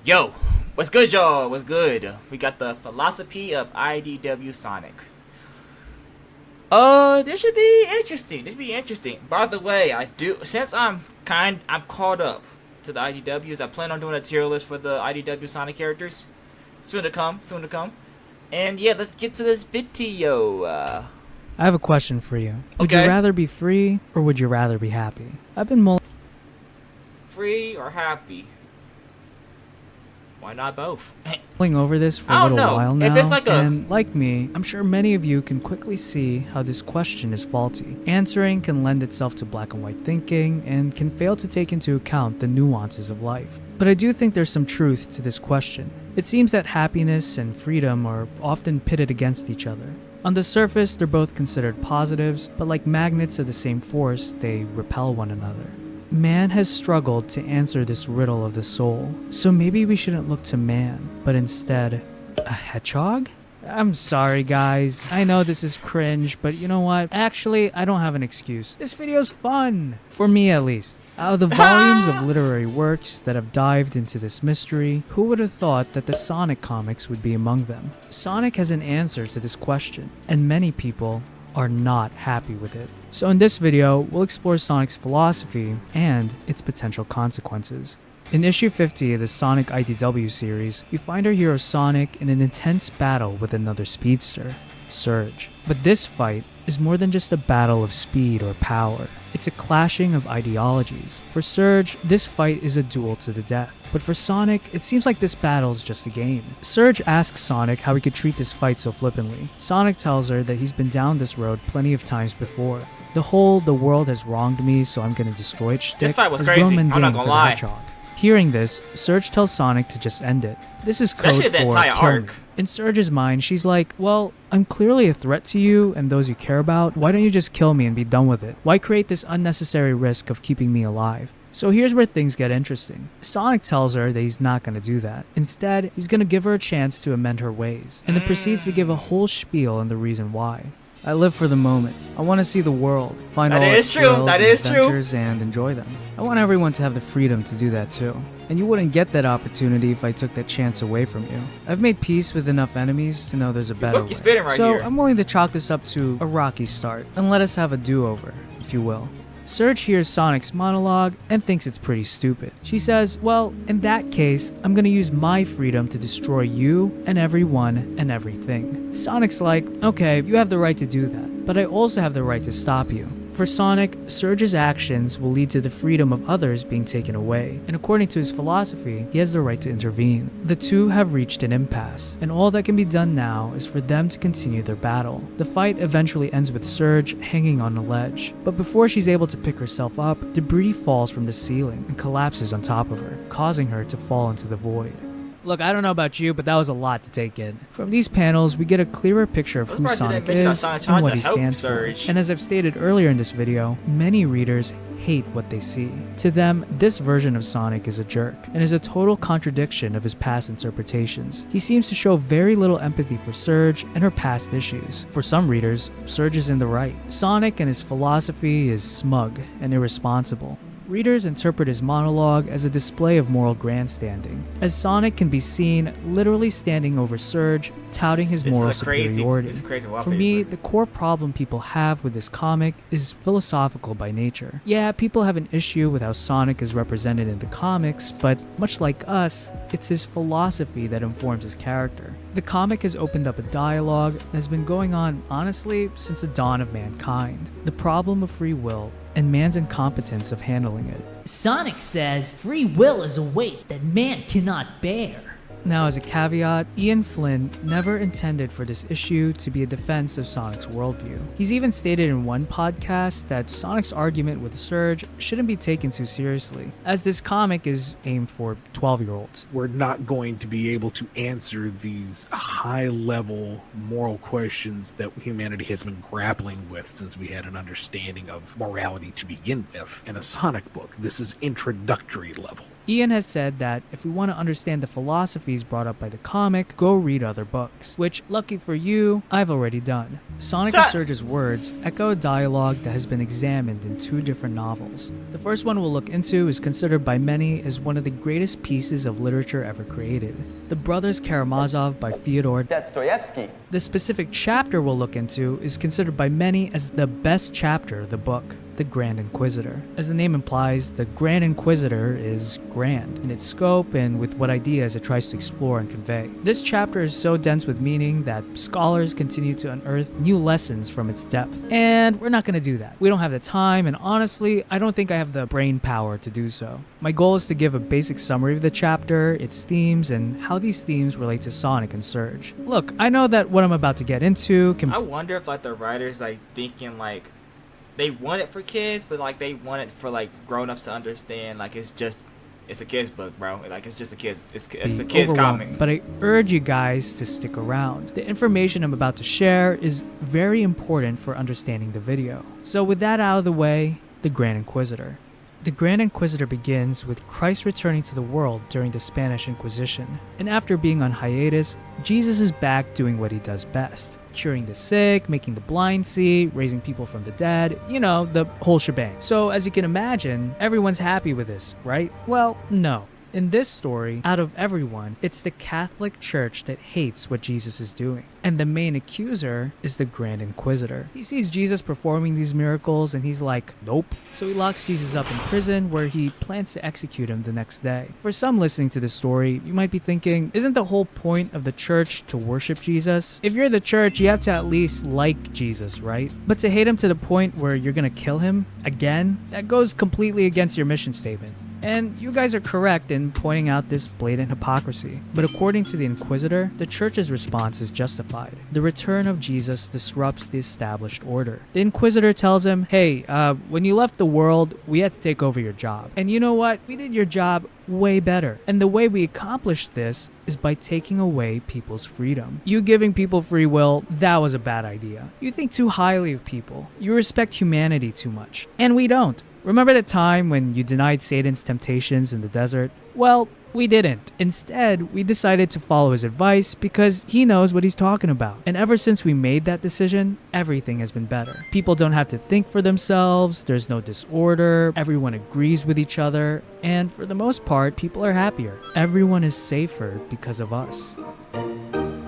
Yo, what's good, y'all? What's good? We got the philosophy of IDW Sonic. This should be interesting. This should be interesting. By the way, since I'm caught up to the IDWs. I plan on doing a tier list for the IDW Sonic characters. Soon to come. And yeah, let's get to this video. I have a question for you. Would you rather be free or would you rather be happy? I've been free or happy? Why not both? mulling over this for a little while now, and like me, I'm sure many of you can quickly see how this question is faulty. Answering can lend itself to black and white thinking, and can fail to take into account the nuances of life. But I do think there's some truth to this question. It seems that happiness and freedom are often pitted against each other. On the surface, they're both considered positives, but like magnets of the same force, they repel one another. Man has struggled to answer this riddle of the soul, so maybe we shouldn't look to man, but instead, a hedgehog? I'm sorry guys, I know this is cringe, but you know what? Actually, I don't have an excuse. This video's fun! For me at least. Out of the volumes of literary works that have dived into this mystery, who would have thought that the Sonic comics would be among them? Sonic has an answer to this question, and many people are not happy with it. So in this video, we'll explore Sonic's philosophy and its potential consequences. In issue 50 of the Sonic IDW series, we find our hero Sonic in an intense battle with another speedster, Surge. But this fight is more than just a battle of speed or power. It's a clashing of ideologies. For Surge, this fight is a duel to the death. But for Sonic, it seems like this battle is just a game. Surge asks Sonic how he could treat this fight so flippantly. Sonic tells her that he's been down this road plenty of times before. The world has wronged me, so I'm gonna destroy it shtick. This fight was crazy, I'm not gonna lie. Hearing this, Surge tells Sonic to just end it. This is code for kill me. In Surge's mind, she's like, well, I'm clearly a threat to you and those you care about. Why don't you just kill me and be done with it? Why create this unnecessary risk of keeping me alive? So here's where things get interesting. Sonic tells her that he's not going to do that. Instead, he's going to give her a chance to amend her ways, and then proceeds to give a whole spiel on the reason why. I live for the moment. I want to see the world, find all its thrills and adventures, and enjoy them. I want everyone to have the freedom to do that too. And you wouldn't get that opportunity if I took that chance away from you. I've made peace with enough enemies to know there's a better way. So I'm willing to chalk this up to a rocky start, and let us have a do-over, if you will. Surge hears Sonic's monologue and thinks it's pretty stupid. She says, well, in that case, I'm gonna use my freedom to destroy you and everyone and everything. Sonic's like, okay, you have the right to do that, but I also have the right to stop you. For Sonic, Surge's actions will lead to the freedom of others being taken away, and according to his philosophy, he has the right to intervene. The two have reached an impasse, and all that can be done now is for them to continue their battle. The fight eventually ends with Surge hanging on a ledge, but before she's able to pick herself up, debris falls from the ceiling and collapses on top of her, causing her to fall into the void. Look, I don't know about you, but that was a lot to take in. From these panels, we get a clearer picture of who Sonic is and what he stands for. And as I've stated earlier in this video, many readers hate what they see. To them, this version of Sonic is a jerk, and is a total contradiction of his past interpretations. He seems to show very little empathy for Surge and her past issues. For some readers, Surge is in the right. Sonic and his philosophy is smug and irresponsible. Readers interpret his monologue as a display of moral grandstanding, as Sonic can be seen literally standing over Surge, touting his moral superiority. For me, the core problem people have with this comic is philosophical by nature. Yeah, people have an issue with how Sonic is represented in the comics, but much like us, it's his philosophy that informs his character. The comic has opened up a dialogue that has been going on, honestly, since the dawn of mankind. The problem of free will and man's incompetence of handling it. Sonic says free will is a weight that man cannot bear. Now, as a caveat, Ian Flynn never intended for this issue to be a defense of Sonic's worldview. He's even stated in one podcast that Sonic's argument with Surge shouldn't be taken too seriously, as this comic is aimed for 12-year-olds. We're not going to be able to answer these high-level moral questions that humanity has been grappling with since we had an understanding of morality to begin with in a Sonic book. This is introductory level. Ian has said that if we want to understand the philosophies brought up by the comic, go read other books, which, lucky for you, I've already done. Sonic and Surge's words echo a dialogue that has been examined in 2 different novels. The first one we'll look into is considered by many as one of the greatest pieces of literature ever created, The Brothers Karamazov by Fyodor Dostoevsky. The specific chapter we'll look into is considered by many as the best chapter of the book, the Grand Inquisitor. As the name implies, the Grand Inquisitor is grand in its scope and with what ideas it tries to explore and convey. This chapter is so dense with meaning that scholars continue to unearth new lessons from its depth. And we're not going to do that. We don't have the time, and honestly, I don't think I have the brain power to do so. My goal is to give a basic summary of the chapter, its themes, and how these themes relate to Sonic and Surge. Look, I know that what I'm about to get into can... I wonder if, like, the writers, like, thinking, like, they want it for kids, but, like, they want it for, like, grown-ups to understand, like, it's a kid's book, bro. Like, it's just a kid's, it's a kid's comic. But I urge you guys to stick around. The information I'm about to share is very important for understanding the video. So with that out of the way, the Grand Inquisitor. The Grand Inquisitor begins with Christ returning to the world during the Spanish Inquisition, and after being on hiatus, Jesus is back doing what he does best. Curing the sick, making the blind see, raising people from the dead, you know, the whole shebang. So as you can imagine, everyone's happy with this, right? Well, no. In this story, out of everyone, it's the Catholic Church that hates what Jesus is doing. And the main accuser is the Grand Inquisitor. He sees Jesus performing these miracles and he's like, nope. So he locks Jesus up in prison where he plans to execute him the next day. For some listening to this story, you might be thinking, isn't the whole point of the church to worship Jesus? If you're the church, you have to at least like Jesus, right? But to hate him to the point where you're gonna kill him, again, that goes completely against your mission statement. And you guys are correct in pointing out this blatant hypocrisy. But according to the Inquisitor, the church's response is justified. The return of Jesus disrupts the established order. The Inquisitor tells him, hey, when you left the world, we had to take over your job. And you know what? We did your job way better. And the way we accomplished this is by taking away people's freedom. You giving people free will, that was a bad idea. You think too highly of people. You respect humanity too much. And we don't. Remember the time when you denied Satan's temptations in the desert? Well, we didn't. Instead, we decided to follow his advice because he knows what he's talking about. And ever since we made that decision, everything has been better. People don't have to think for themselves, there's no disorder, everyone agrees with each other, and for the most part, people are happier. Everyone is safer because of us.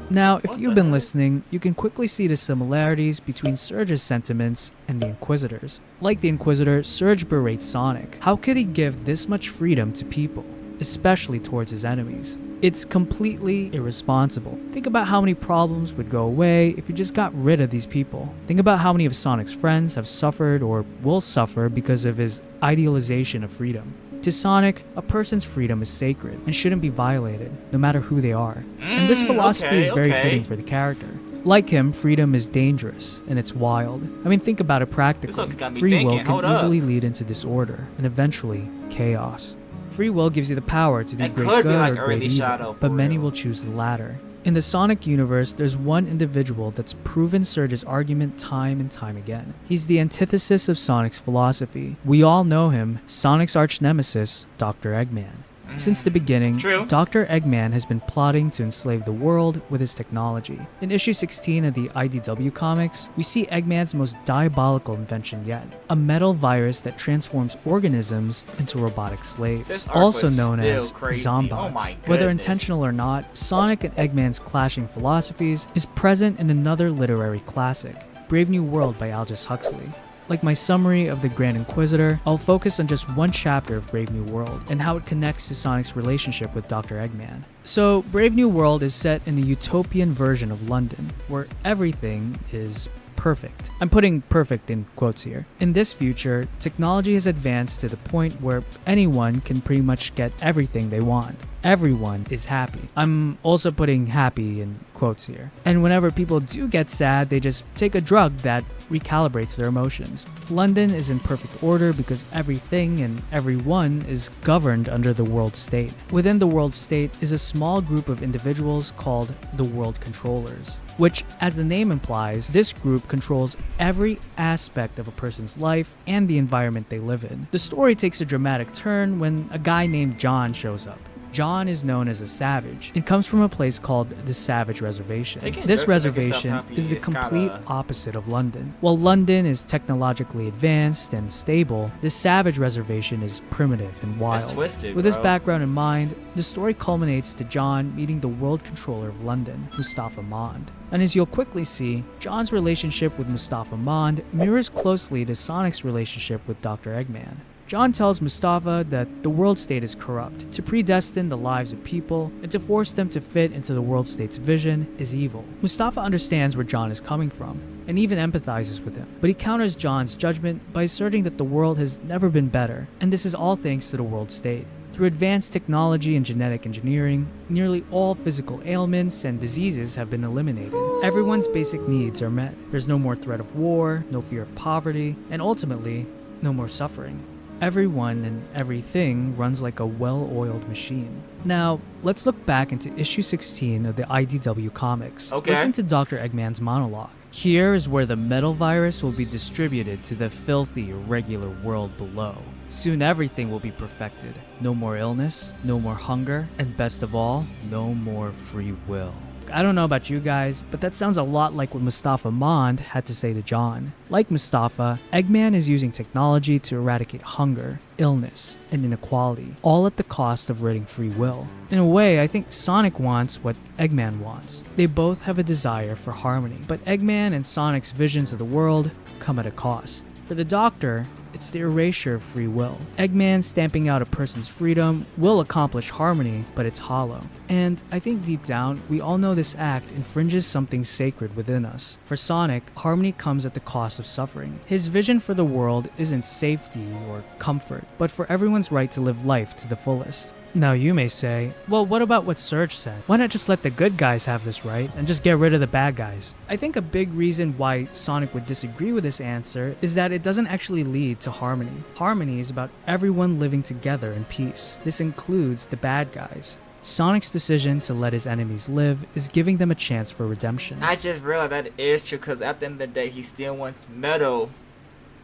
Now, if you've been listening, you can quickly see the similarities between Surge's sentiments and the Inquisitor's. Like the Inquisitor, Surge berates Sonic. How could he give this much freedom to people, especially towards his enemies? It's completely irresponsible. Think about how many problems would go away if you just got rid of these people. Think about how many of Sonic's friends have suffered or will suffer because of his idealization of freedom. To Sonic, a person's freedom is sacred and shouldn't be violated, no matter who they are. And this philosophy is very fitting for the character. Like him, freedom is dangerous, and it's wild. I mean, think about it practically. Free will can easily lead into disorder, and eventually, chaos. Free will gives you the power to do great good or great evil, but many will choose the latter. In the Sonic universe, there's one individual that's proven Surge's argument time and time again. He's the antithesis of Sonic's philosophy. We all know him, Sonic's arch-nemesis, Dr. Eggman. Since the beginning, Dr. Eggman has been plotting to enslave the world with his technology. In issue 16 of the IDW comics, we see Eggman's most diabolical invention yet, a metal virus that transforms organisms into robotic slaves, also known as zombots. Whether intentional or not, Sonic and Eggman's clashing philosophies is present in another literary classic, Brave New World by Aldous Huxley. Like my summary of the Grand Inquisitor, I'll focus on just one chapter of Brave New World and how it connects to Sonic's relationship with Dr. Eggman. So, Brave New World is set in the utopian version of London, where everything is perfect. I'm putting perfect in quotes here. In this future, technology has advanced to the point where anyone can pretty much get everything they want. everyone is happy. I'm also putting happy in quotes here. And whenever people do get sad, they just take a drug that recalibrates their emotions. London is in perfect order because everything and everyone is governed under the world state. Within the world state is a small group of individuals called the world controllers, which, as the name implies, this group controls every aspect of a person's life and the environment they live in. The story takes a dramatic turn when a guy named John shows up. John is known as a savage. It comes from a place called the Savage Reservation. This reservation is the complete opposite of London. While London is technologically advanced and stable, the Savage Reservation is primitive and wild. It's twisted, With this background in mind, the story culminates to John meeting the world controller of London, Mustafa Mond. And as you'll quickly see, John's relationship with Mustafa Mond mirrors closely to Sonic's relationship with Dr. Eggman. John tells Mustafa that the world state is corrupt. To predestine the lives of people and to force them to fit into the world state's vision is evil. Mustafa understands where John is coming from and even empathizes with him, but he counters John's judgment by asserting that the world has never been better, and this is all thanks to the world state. Through advanced technology and genetic engineering, nearly all physical ailments and diseases have been eliminated. Everyone's basic needs are met. There's no more threat of war, no fear of poverty, and ultimately, no more suffering. Everyone and everything runs like a well-oiled machine. Now, let's look back into issue 16 of the IDW comics. Listen to Dr. Eggman's monologue. Here is where the metal virus will be distributed to the filthy, irregular world below. Soon everything will be perfected. No more illness, no more hunger, and best of all, no more free will. I don't know about you guys, but that sounds a lot like what Mustafa Mond had to say to John. Like Mustafa, Eggman is using technology to eradicate hunger, illness, and inequality, all at the cost of ridding free will. In a way, I think Sonic wants what Eggman wants. They both have a desire for harmony, but Eggman and Sonic's visions of the world come at a cost. For the Doctor, it's the erasure of free will. Eggman stamping out a person's freedom will accomplish harmony, but it's hollow. And I think deep down, we all know this act infringes something sacred within us. For Sonic, harmony comes at the cost of suffering. His vision for the world isn't safety or comfort, but for everyone's right to live life to the fullest. Now you may say, well, what about what Surge said? Why not just let the good guys have this right and just get rid of the bad guys? I think a big reason why Sonic would disagree with this answer is that it doesn't actually lead to harmony. Harmony is about everyone living together in peace. This includes the bad guys. Sonic's decision to let his enemies live is giving them a chance for redemption. I just realized that is true because at the end of the day, he still wants Meadow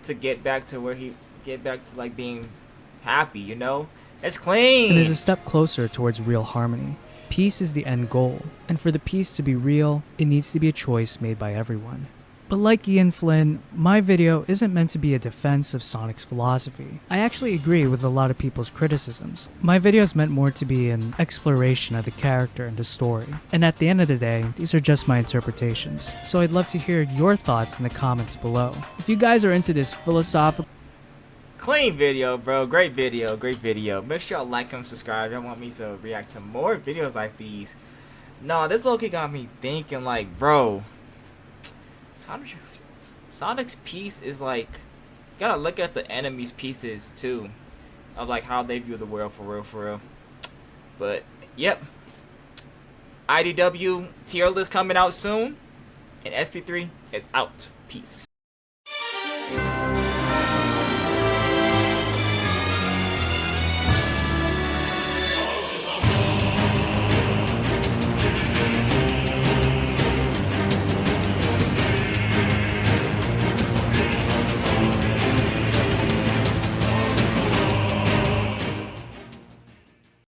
to get back to like being happy, you know? It's clean. And is a step closer towards real harmony. Peace is the end goal, and for the peace to be real, it needs to be a choice made by everyone. But like Ian Flynn, my video isn't meant to be a defense of Sonic's philosophy. I actually agree with a lot of people's criticisms. My video is meant more to be an exploration of the character and the story. And at the end of the day, these are just my interpretations. So I'd love to hear your thoughts in the comments below. If you guys are into this philosophical clean video, bro. Great video. Great video. Make sure y'all like and subscribe. Y'all want me to react to more videos like these. No, this low-key got me thinking, like, bro. Sonic's piece is like, you gotta look at the enemy's pieces too, of like how they view the world for real. But yep, IDW tier list coming out soon, and SP3 is out. Peace.